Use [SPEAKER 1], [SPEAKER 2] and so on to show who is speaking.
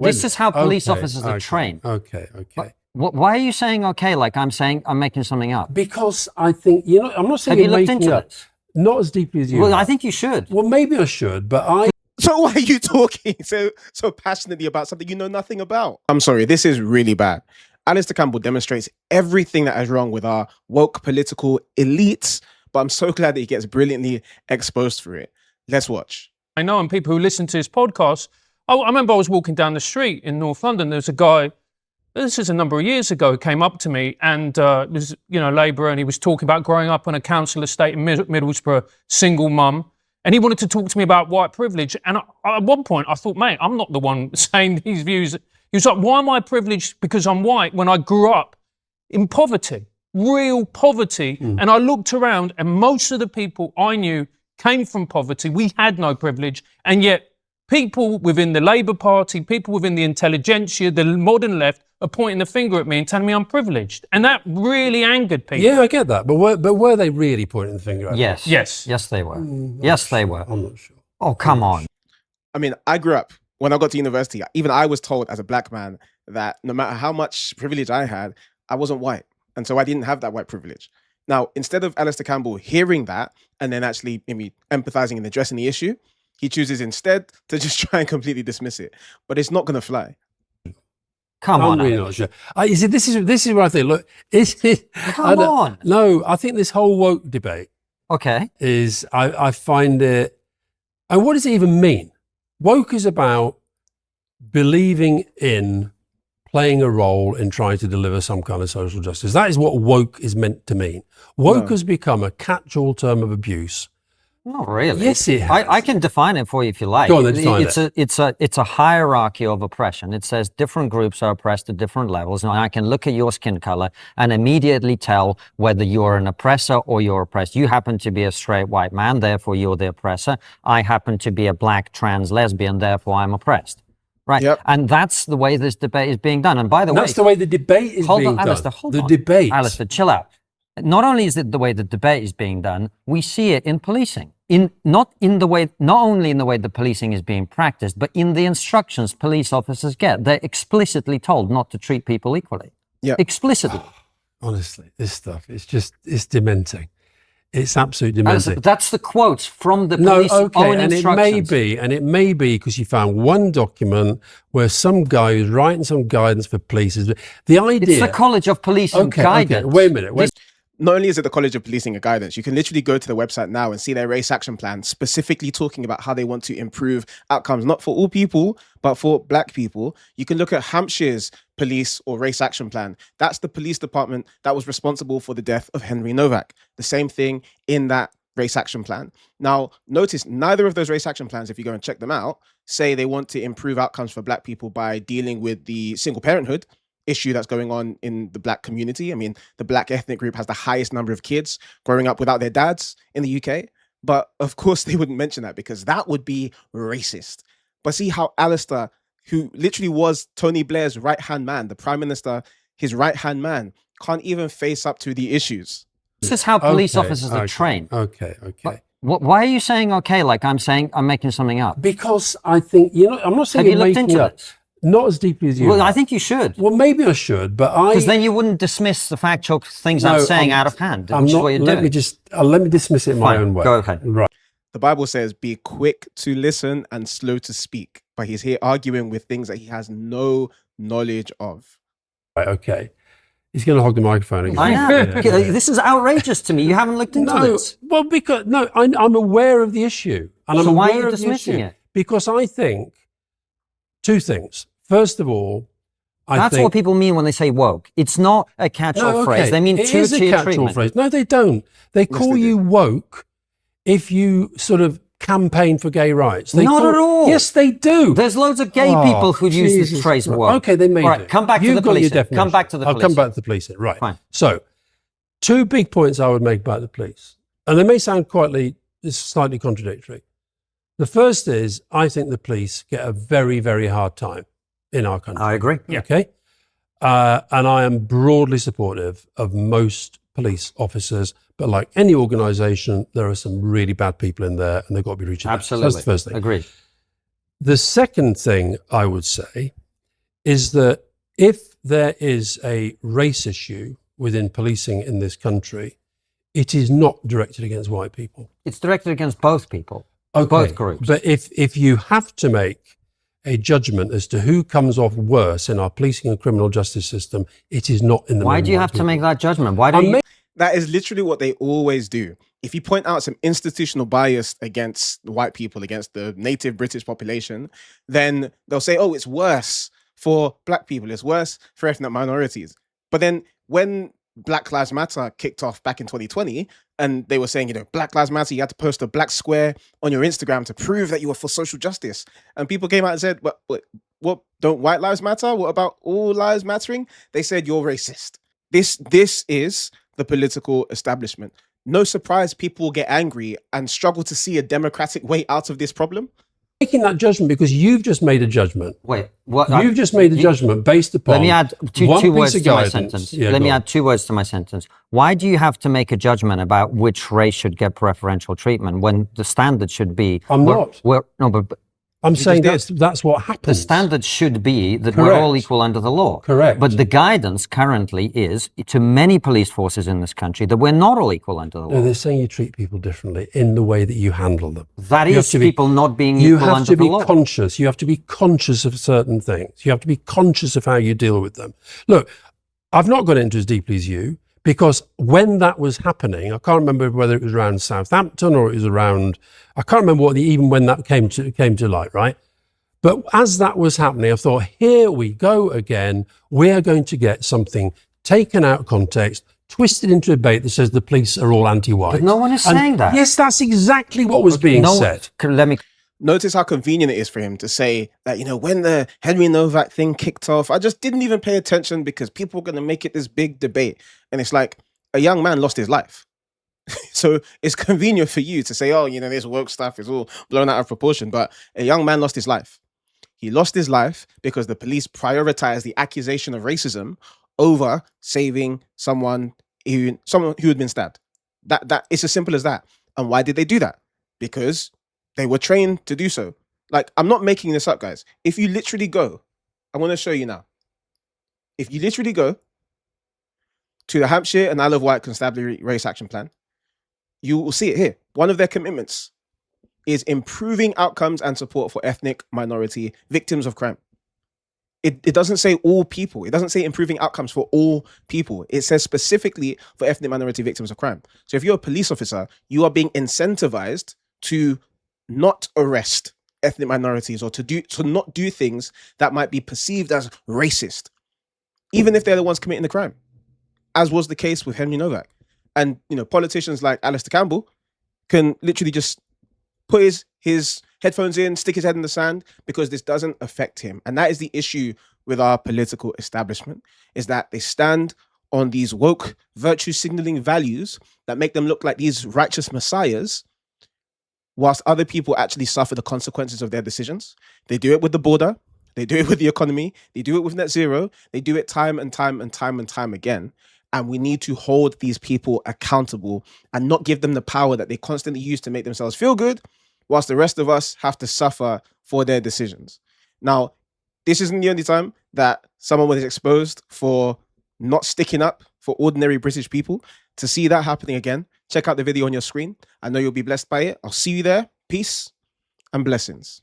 [SPEAKER 1] This is how police officers are trained.
[SPEAKER 2] Okay.
[SPEAKER 1] Why are you saying okay like I'm saying I'm making something up?
[SPEAKER 2] Because I think, I'm not saying
[SPEAKER 1] Have you
[SPEAKER 2] you're
[SPEAKER 1] looked
[SPEAKER 2] making
[SPEAKER 1] into
[SPEAKER 2] up.
[SPEAKER 1] this?
[SPEAKER 2] Not as deeply as you
[SPEAKER 1] Well,
[SPEAKER 2] have.
[SPEAKER 1] I think you should.
[SPEAKER 2] Well, maybe I should, but I...
[SPEAKER 3] So why are you talking so passionately about something you know nothing about? I'm sorry, this is really bad. Alastair Campbell demonstrates everything that is wrong with our woke political elites, but I'm so glad that he gets brilliantly exposed for it. Let's watch.
[SPEAKER 4] I know, and people who listen to his podcast, I remember I was walking down the street in North London. There was a guy, this is a number of years ago, who came up to me and was, Labourer, and he was talking about growing up on a council estate in Middlesbrough, single mum. And he wanted to talk to me about white privilege. And at one point I thought, mate, I'm not the one saying these views. He was like, why am I privileged because I'm white when I grew up in poverty, real poverty? And I looked around and most of the people I knew came from poverty. We had no privilege. And yet people within the Labour Party, people within the intelligentsia, the modern left, are pointing the finger at me and telling me I'm privileged. And that really angered people.
[SPEAKER 2] Yeah, I get that. But were they really pointing the finger at me?
[SPEAKER 1] Yes, they were. Yes, they were.
[SPEAKER 2] I'm not sure.
[SPEAKER 1] Oh, come on.
[SPEAKER 3] I mean, I grew up, when I got to university, even I was told as a black man that no matter how much privilege I had, I wasn't white. And so I didn't have that white privilege. Now, instead of Alastair Campbell hearing that and then actually maybe empathizing and addressing the issue, he chooses instead to just try and completely dismiss it. But it's not going to fly.
[SPEAKER 1] Come on.
[SPEAKER 2] I'm really not sure. You see, this is what I think. Look,
[SPEAKER 1] Come on.
[SPEAKER 2] No, I think this whole woke debate is, I find it, and what does it even mean? Woke is about believing in playing a role in trying to deliver some kind of social justice. That is what woke is meant to mean. Woke has become a catch-all term of abuse.
[SPEAKER 1] Not really.
[SPEAKER 2] Yes, it has.
[SPEAKER 1] I can define it for you if you like.
[SPEAKER 2] Go on, then, define it.
[SPEAKER 1] It's a hierarchy of oppression. It says different groups are oppressed at different levels. And I can look at your skin color and immediately tell whether you're an oppressor or you're oppressed. You happen to be a straight white man, therefore you're the oppressor. I happen to be a black trans lesbian, therefore I'm oppressed. Right.
[SPEAKER 3] Yep.
[SPEAKER 1] And that's the way this debate is being done. And by the way,
[SPEAKER 2] that's the way the debate is being done.
[SPEAKER 1] Alastair, hold on.
[SPEAKER 2] The debate.
[SPEAKER 1] Alastair, chill out. Not only is it the way the debate is being done, we see it in policing. Not only in the way the policing is being practiced, but in the instructions police officers get. They're explicitly told not to treat people equally. Yeah. Explicitly.
[SPEAKER 2] Honestly, this stuff, it's dementing. It's absolutely dementing.
[SPEAKER 1] But that's the quotes from the police own instructions.
[SPEAKER 2] And it may be because you found one document where some guy who's writing some guidance for police. The idea...
[SPEAKER 1] It's the College of Policing guidance.
[SPEAKER 2] Okay, wait a minute.
[SPEAKER 3] Not only is it the College of Policing a guidance, you can literally go to the website now and see their race action plan, specifically talking about how they want to improve outcomes, not for all people, but for black people. You can look at Hampshire's police or race action plan. That's the police department that was responsible for the death of Henry Novak. The same thing in that race action plan. Now, notice neither of those race action plans, if you go and check them out, say they want to improve outcomes for black people by dealing with the single parenthood issue that's going on in the black community. I mean, the black ethnic group has the highest number of kids growing up without their dads in the UK. But of course they wouldn't mention that because that would be racist. But see how Alastair, who literally was Tony Blair's right-hand man, the prime minister, his right-hand man, can't even face up to the issues.
[SPEAKER 1] This is how police officers are trained.
[SPEAKER 2] Okay.
[SPEAKER 1] Why are you saying okay like I'm saying I'm making something up?
[SPEAKER 2] Because I think, I'm not saying
[SPEAKER 1] you're making it up.
[SPEAKER 2] Not as deeply as you.
[SPEAKER 1] Well, I think you should.
[SPEAKER 2] Well, maybe I should, but
[SPEAKER 1] because then you wouldn't dismiss the factual things I'm saying out of hand.
[SPEAKER 2] I'm not. Let me dismiss it my own way.
[SPEAKER 1] Go ahead.
[SPEAKER 2] Right.
[SPEAKER 3] The Bible says, "Be quick to listen and slow to speak." But he's here arguing with things that he has no knowledge of.
[SPEAKER 2] Right. Okay. He's going to hog the microphone again.
[SPEAKER 1] I am. This is outrageous to me. You haven't looked into this.
[SPEAKER 2] Well, because I'm aware of the issue, and
[SPEAKER 1] so why are you dismissing it?
[SPEAKER 2] Because I think two things. First of all,
[SPEAKER 1] that's what people mean when they say woke. It's not a catch-all phrase. They mean two-tier treatment.
[SPEAKER 2] Phrase. No, they don't. They call you woke if you sort of campaign for gay rights.
[SPEAKER 1] Not at all.
[SPEAKER 2] Yes, they do.
[SPEAKER 1] There's loads of gay people who use the phrase woke.
[SPEAKER 2] Okay, they may do.
[SPEAKER 1] Come back to the police. Come back to the police.
[SPEAKER 2] I'll come back to the police. Right.
[SPEAKER 1] Fine.
[SPEAKER 2] So, two big points I would make about the police. And they may sound slightly contradictory. The first is, I think the police get a very, very hard time in our country.
[SPEAKER 1] I agree.
[SPEAKER 2] Okay. And I am broadly supportive of most police officers, but like any organisation, there are some really bad people in there and they've got to be reached out.
[SPEAKER 1] Absolutely.
[SPEAKER 2] So that's the first thing.
[SPEAKER 1] Agreed.
[SPEAKER 2] The second thing I would say is that if there is a race issue within policing in this country, it is not directed against white people.
[SPEAKER 1] It's directed against both people, both groups.
[SPEAKER 2] But if you have to make a judgment as to who comes off worse in our policing and criminal justice system, it is not in the
[SPEAKER 1] Why do you have to make that judgment? Why do you?
[SPEAKER 3] That is literally what they always do. If you point out some institutional bias against white people, against the native British population, then they'll say, oh, it's worse for black people, it's worse for ethnic minorities. But then when Black Lives Matter kicked off back in 2020, and they were saying, you know, Black Lives Matter, you had to post a black square on your Instagram to prove that you were for social justice. And people came out and said, what don't white lives matter? What about all lives mattering? They said, you're racist. This is the political establishment. No surprise people will get angry and struggle to see a democratic way out of this problem.
[SPEAKER 2] Making that judgment because you've just made a judgment.
[SPEAKER 1] Wait, what?
[SPEAKER 2] You've just made a judgment based upon.
[SPEAKER 1] Let me add two words to my
[SPEAKER 2] guidance.
[SPEAKER 1] sentence.
[SPEAKER 2] Yeah,
[SPEAKER 1] Let me add 2 words to my sentence. Why do you have to make a judgment about which race should get preferential treatment when the standard should be? I'm
[SPEAKER 2] saying that's what happens.
[SPEAKER 1] The standard should be that
[SPEAKER 2] Correct.
[SPEAKER 1] we're all equal under the law.
[SPEAKER 2] Correct.
[SPEAKER 1] But the guidance currently is to many police forces in this country that we're not all equal under the law.
[SPEAKER 2] No, they're saying you treat people differently in the way that you handle them.
[SPEAKER 1] That is people not being equal under the law.
[SPEAKER 2] You have to be conscious. You have to be conscious of certain things. You have to be conscious of how you deal with them. Look, I've not got into as deeply as you, because when that was happening, I can't remember whether it was around Southampton or it was around, I can't remember even when that came to light, right? But as that was happening, I thought, here we go again. We're going to get something taken out of context, twisted into a debate that says the police are all anti-white.
[SPEAKER 1] But no one is saying that.
[SPEAKER 2] Yes, that's exactly what was being said.
[SPEAKER 3] Notice how convenient it is for him to say that, you know, when the Henry Novak thing kicked off, I just didn't even pay attention because people were going to make it this big debate. And it's like, a young man lost his life. So it's convenient for you to say, oh, you know, this woke stuff is all blown out of proportion. But a young man lost his life. He lost his life because the police prioritized the accusation of racism over saving someone who had been stabbed. That it's as simple as that. And why did they do that? Because they were trained to do so. Like, I'm not making this up, guys. If you literally go, I want to show you now. If you literally go to the Hampshire and Isle of Wight Constabulary Race Action Plan, you will see it here. One of their commitments is improving outcomes and support for ethnic minority victims of crime. It doesn't say all people. It doesn't say improving outcomes for all people. It says specifically for ethnic minority victims of crime. So if you're a police officer, you are being incentivized to not arrest ethnic minorities or to not do things that might be perceived as racist, even if they're the ones committing the crime, as was the case with Henry Novak. And, you know, politicians like Alastair Campbell can literally just put his headphones in, stick his head in the sand, because this doesn't affect him. And that is the issue with our political establishment, is that they stand on these woke virtue signaling values that make them look like these righteous messiahs, whilst other people actually suffer the consequences of their decisions. They do it with the border. They do it with the economy. They do it with net zero. They do it time and time and time and time again. And we need to hold these people accountable and not give them the power that they constantly use to make themselves feel good, whilst the rest of us have to suffer for their decisions. Now, this isn't the only time that someone was exposed for not sticking up for ordinary British people. To see that happening again, check out the video on your screen. I know you'll be blessed by it. I'll see you there. Peace and blessings.